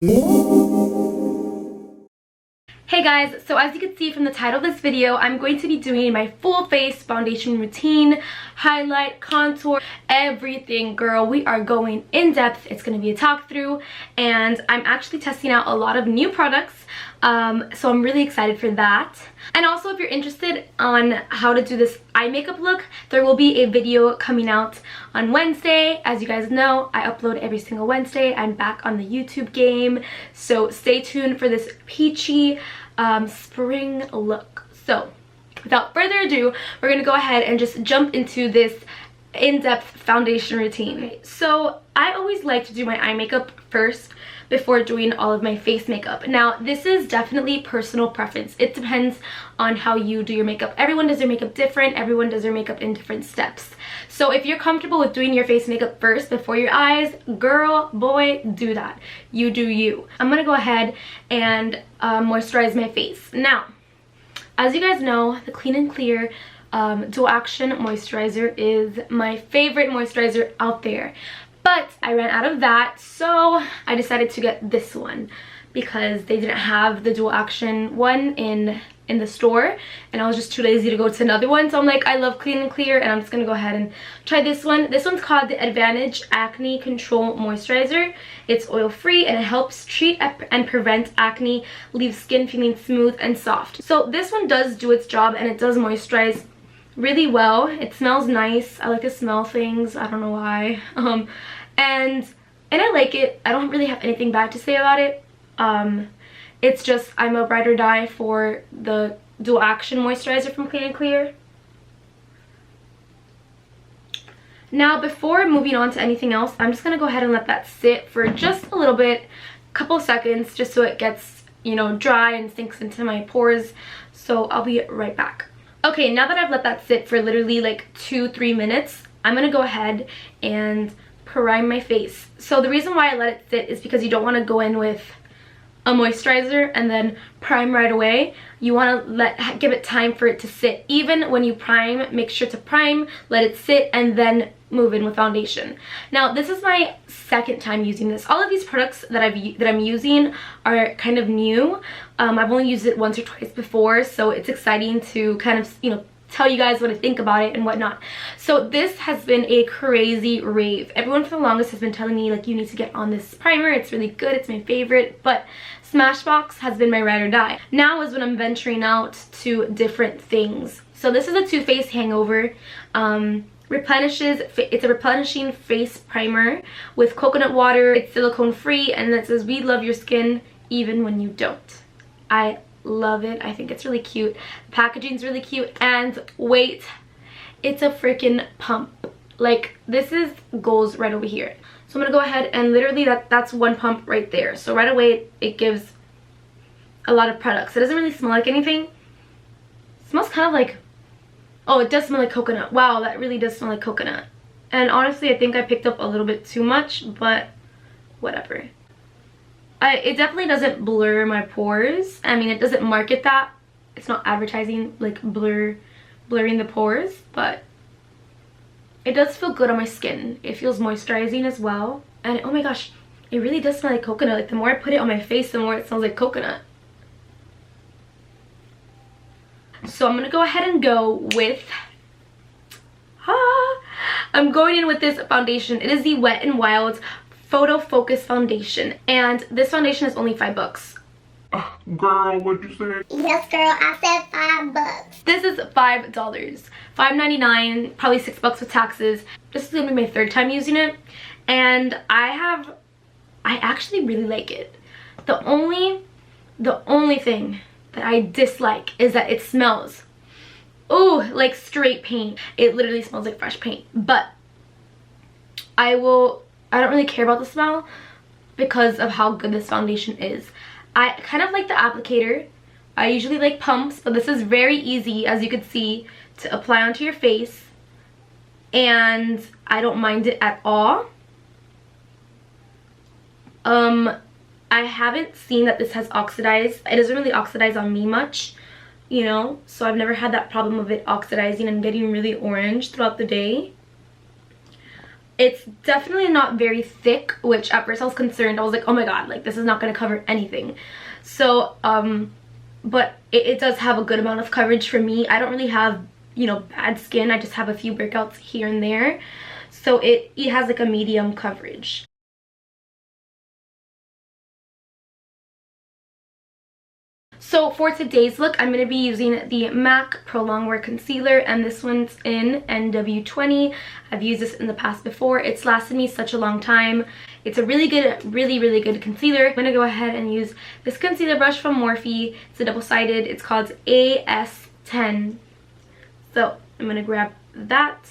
Hey guys, so as you can see from the title of this video, I'm going to be doing my full face foundation routine, highlight, contour, everything, girl. We are going in depth. It's going to be a talk through, and I'm actually testing out a lot of new products, so I'm really excited for that. And also, if you're interested on how to do this eye makeup look, there will be a video coming out on Wednesday. As you guys know, I upload every single Wednesday. I'm back on the YouTube game, so stay tuned for this peachy spring look. So without further ado, we're gonna go ahead and just jump into this in-depth foundation routine. Okay, so I always like to do my eye makeup first before doing all of my face makeup. Now, this is definitely personal preference. It depends on how you do your makeup. Everyone does their makeup different. Everyone does their makeup in different steps. So if you're comfortable with doing your face makeup first before your eyes, girl, boy, do that. You do you. I'm gonna go ahead and moisturize my face. Now, as you guys know, the Clean and Clear Dual Action Moisturizer is my favorite moisturizer out there. But I ran out of that, so I decided to get this one because they didn't have the dual action one in the store, and I was just too lazy to go to another one. So I'm like, I love Clean and Clear, and I'm just gonna go ahead and try this one. This one's called the Advantage Acne Control Moisturizer. It's oil-free and it helps treat and prevent acne, leaves skin feeling smooth and soft. So this one does do its job, and it does moisturize really well. It smells nice. I like to smell things. I don't know why. And I like it. I don't really have anything bad to say about it. It's just I'm a ride or die for the dual action moisturizer from Clean and Clear. Now, before moving on to anything else, I'm just gonna go ahead and let that sit for just a little bit, couple seconds, just so it gets, you know, dry and sinks into my pores. So I'll be right back. Okay, now that I've let that sit for literally like 2-3 minutes, I'm gonna go ahead and prime my face. So the reason why I let it sit is because you don't want to go in with a moisturizer and then prime right away. You want to give it time for it to sit. Even when you prime, make sure to prime, let it sit, and then move in with foundation. Now, this is my second time using this. All of these products that I'm using are kind of new. I've only used it once or twice before, so it's exciting to kind of, you know, tell you guys what I think about it and whatnot. So this has been a crazy rave. Everyone for the longest has been telling me, like, you need to get on this primer. It's really good. It's my favorite. But Smashbox has been my ride or die. Now is when I'm venturing out to different things. So this is a Too Faced Hangover. It's a replenishing face primer with coconut water. It's silicone free, and it says, "We love your skin even when you don't." I love it. I think it's really cute. The packaging's really cute, and wait, it's a freaking pump. Like, this goes right over here. So I'm gonna go ahead and literally that's one pump right there. So right away it gives a lot of products. It doesn't really smell like anything. It smells kind of like, oh, it does smell like coconut. Wow, that really does smell like coconut. And honestly, I think I picked up a little bit too much, but whatever. It definitely doesn't blur my pores. I mean, it doesn't market that. It's not advertising like blurring the pores, but it does feel good on my skin. It feels moisturizing as well. And oh my gosh, it really does smell like coconut. Like, the more I put it on my face, the more it smells like coconut. So I'm gonna go ahead and go with I'm going in with this foundation. It is the Wet n Wild Photo Focus Foundation, and this foundation is only $5. Girl, what'd you say? Yes, girl, I said $5. This is $5, $5.99, probably $6 with taxes. This is gonna be my third time using it, and I actually really like it. The only thing that I dislike is that it smells, ooh, like straight paint. It literally smells like fresh paint. But I don't really care about the smell because of how good this foundation is. I kind of like the applicator. I usually like pumps, but this is very easy, as you can see, to apply onto your face, and I don't mind it at all. I haven't seen that this has oxidized. It doesn't really oxidize on me much, you know, so I've never had that problem of it oxidizing and getting really orange throughout the day. It's definitely not very thick, which at first I was concerned. I was like, oh my god, like this is not going to cover anything. So but it does have a good amount of coverage for me. I don't really have, you know, bad skin. I just have a few breakouts here and there, so it has like a medium coverage. So for today's look, I'm going to be using the MAC Pro Longwear Concealer, and this one's in NW20. I've used this in the past before. It's lasted me such a long time. It's a really good, really good concealer. I'm going to go ahead and use this concealer brush from Morphe. It's a double-sided. It's called AS10. So I'm going to grab that,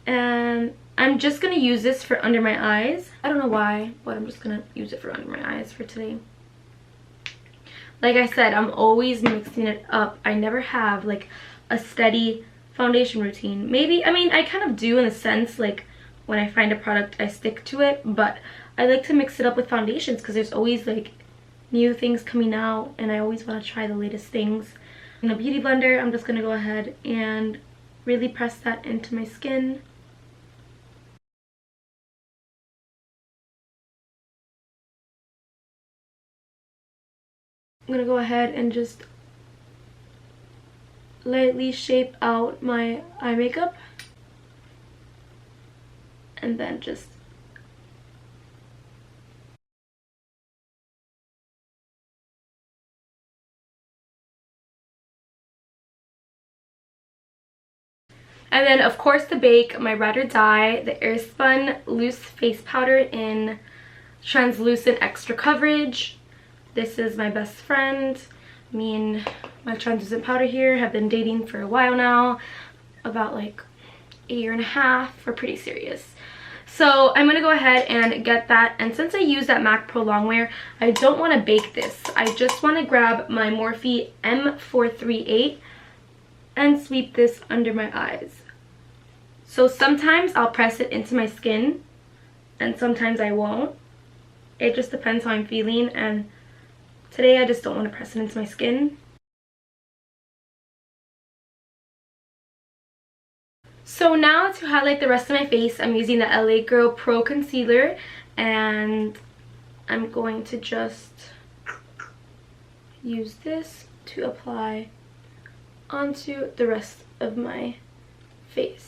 and I'm just going to use this for under my eyes. I don't know why, but I'm just going to use it for under my eyes for today. Like I said, I'm always mixing it up. I never have like a steady foundation routine. Maybe, I mean, I kind of do in a sense, like when I find a product I stick to it, but I like to mix it up with foundations because there's always like new things coming out and I always want to try the latest things. In a beauty blender, I'm just going to go ahead and really press that into my skin. I'm going to go ahead and just lightly shape out my eye makeup. And then just and then of course to bake, my Ride or Die, the Airspun Loose Face Powder in Translucent Extra Coverage. This is my best friend. Me and my translucent powder here have been dating for a while now, about like a year and a half. We're pretty serious. So I'm gonna go ahead and get that, and since I use that MAC Pro Longwear, I don't want to bake this. I just want to grab my Morphe M438 and sweep this under my eyes. So sometimes I'll press it into my skin and sometimes I won't. It just depends how I'm feeling, and today I just don't want to press it into my skin. So now to highlight the rest of my face, I'm using the LA Girl Pro Concealer, and I'm going to just use this to apply onto the rest of my face.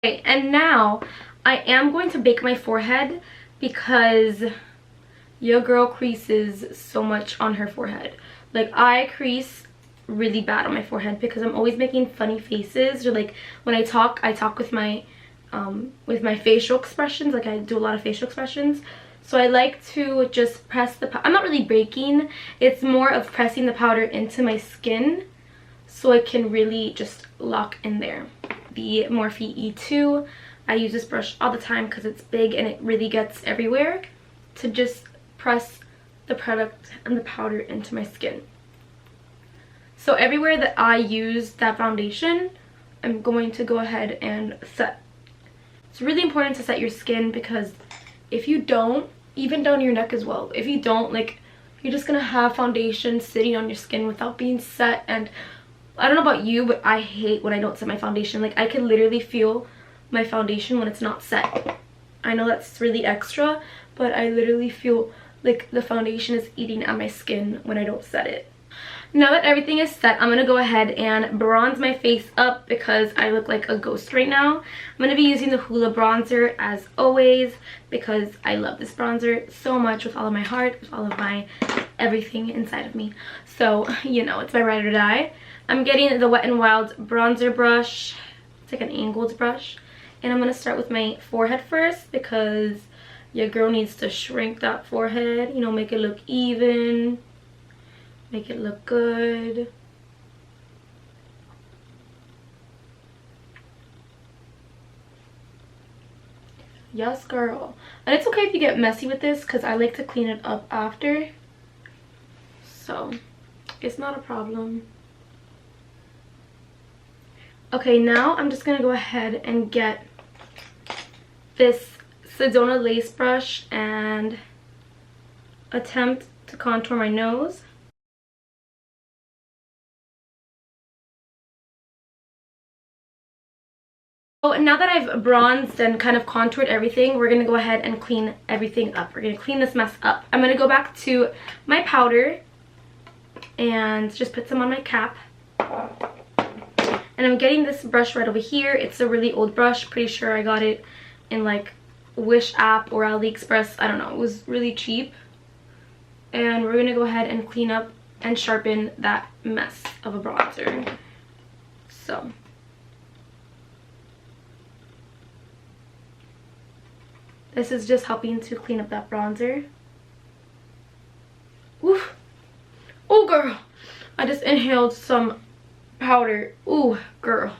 Okay, and now I am going to bake my forehead because your girl creases so much on her forehead. Like, I crease really bad on my forehead because I'm always making funny faces, or like when I talk with my facial expressions. Like, I do a lot of facial expressions, so I like to just press the I'm not really baking, it's more of pressing the powder into my skin so it can really just lock in there. The Morphe E2, I use this brush all the time because it's big and it really gets everywhere, to just press the product and the powder into my skin. So everywhere that I use that foundation, I'm going to go ahead and set. It's really important to set your skin, because if you don't, even down your neck as well, if you don't, like, you're just gonna have foundation sitting on your skin without being set. And I don't know about you, but I hate when I don't set my foundation. Like, I can literally feel my foundation when it's not set. I know that's really extra, but I literally feel like the foundation is eating at my skin when I don't set it. Now that everything is set, I'm going to go ahead and bronze my face up because I look like a ghost right now. I'm going to be using the Hoola bronzer as always because I love this bronzer so much with all of my heart, with all of my everything inside of me. So, you know, it's my Ride or Die. I'm getting the Wet n Wild bronzer brush. It's like an angled brush. And I'm going to start with my forehead first because your girl needs to shrink that forehead. You know, make it look even. Make it look good. Yes, girl. And it's okay if you get messy with this because I like to clean it up after. So, it's not a problem. Okay, now I'm just going to go ahead and get this Sedona lace brush and attempt to contour my nose. So now that I've bronzed and kind of contoured everything, we're going to go ahead and clean everything up. We're going to clean this mess up. I'm going to go back to my powder and just put some on my cap. And I'm getting this brush right over here. It's a really old brush. Pretty sure I got it in like Wish app or AliExpress. I don't know. It was really cheap. And we're going to go ahead and clean up and sharpen that mess of a bronzer. So this is just helping to clean up that bronzer. Oof. Oh, girl. I just inhaled some powder. Ooh, girl.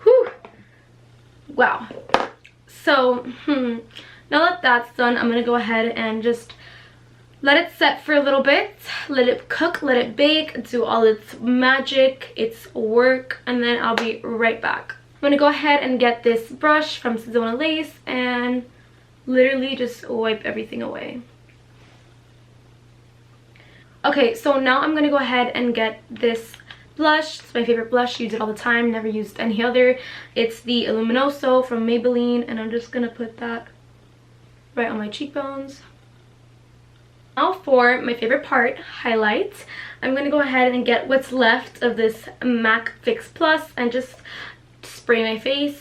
Whew. Wow. So, now that that's done, I'm going to go ahead and just let it set for a little bit, let it cook, let it bake, do all its magic, its work, and then I'll be right back. I'm going to go ahead and get this brush from Sedona Lace and literally just wipe everything away. Okay, so now I'm going to go ahead and get this blush. It's my favorite blush, use it all the time, never used any other. It's the Luminoso from Maybelline, and I'm just going to put that right on my cheekbones. Now for my favorite part, highlights. I'm going to go ahead and get what's left of this MAC Fix Plus and just spray my face.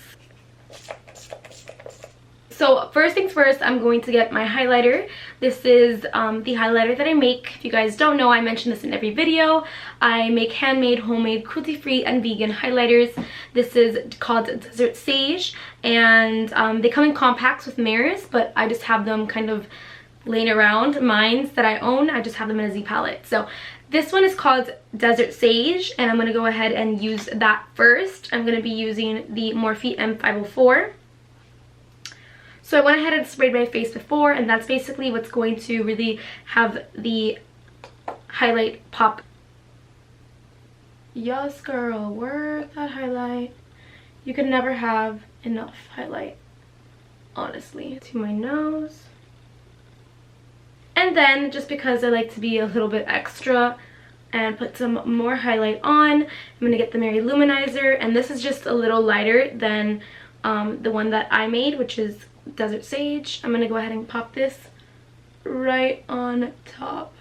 So first things first, I'm going to get my highlighter. This is the highlighter that I make. If you guys don't know, I mention this in every video. I make handmade, homemade, cruelty-free, and vegan highlighters. This is called Desert Sage, and they come in compacts with mirrors, but I just have them kind of laying around. Mines that I own, I just have them in a Z palette. So this one is called Desert Sage, and I'm going to go ahead and use that first. I'm going to be using the Morphe M504. So I went ahead and sprayed my face before, and that's basically what's going to really have the highlight pop. Yes, girl, work that highlight. You can never have enough highlight, honestly. To my nose. And then, just because I like to be a little bit extra and put some more highlight on, I'm going to get the Mary Luminizer, and this is just a little lighter than the one that I made, which is Desert Sage. I'm going to go ahead and pop this right on top.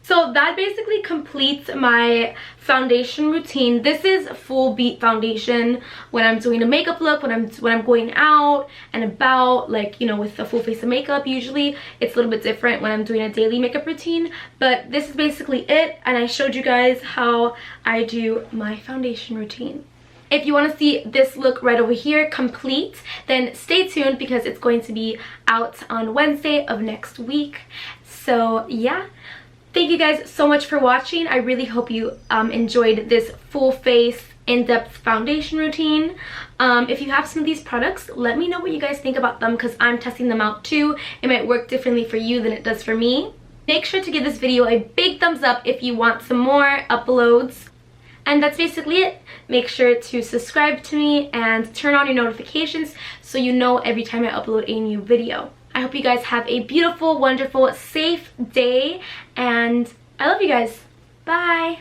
So that basically completes my foundation routine. This is full beat foundation when I'm doing a makeup look, when I'm going out and about, like, you know, with a full face of makeup. Usually it's a little bit different when I'm doing a daily makeup routine, but this is basically it, and I showed you guys how I do my foundation routine. If you want to see this look right over here complete, then stay tuned because it's going to be out on Wednesday of next week. So yeah. Thank you guys so much for watching. I really hope you enjoyed this full face in-depth foundation routine. If you have some of these products, let me know what you guys think about them because I'm testing them out too. It might work differently for you than it does for me. Make sure to give this video a big thumbs up if you want some more uploads. And that's basically it. Make sure to subscribe to me and turn on your notifications so you know every time I upload a new video. I hope you guys have a beautiful, wonderful, safe day, and I love you guys. Bye!